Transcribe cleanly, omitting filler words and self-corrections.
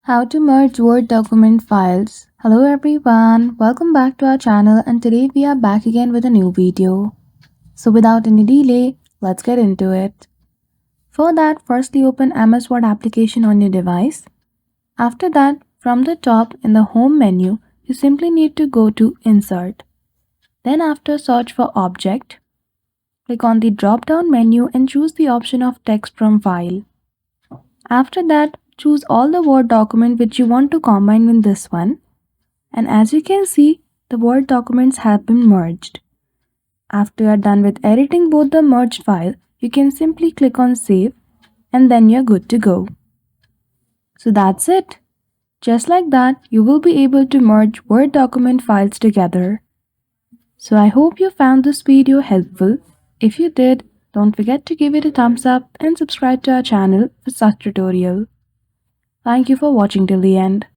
How to merge Word document files. Hello everyone, welcome back to our channel and today we are back again with a new video. So without any delay, let's get into it. For that, firstly open MS Word application on your device. After that, from the top in the home menu, you simply need to go to Insert. Then after search for Object, click on the drop down menu and choose the option of Text from File. After that, choose all the Word document which you want to combine in this one. And as you can see, the Word documents have been merged. After you are done with editing both the merged file, you can simply click on Save and then you're good to go. So that's it. Just like that, you will be able to merge Word document files together. So I hope you found this video helpful. If you did, don't forget to give it a thumbs up and subscribe to our channel for such tutorial. Thank you for watching till the end.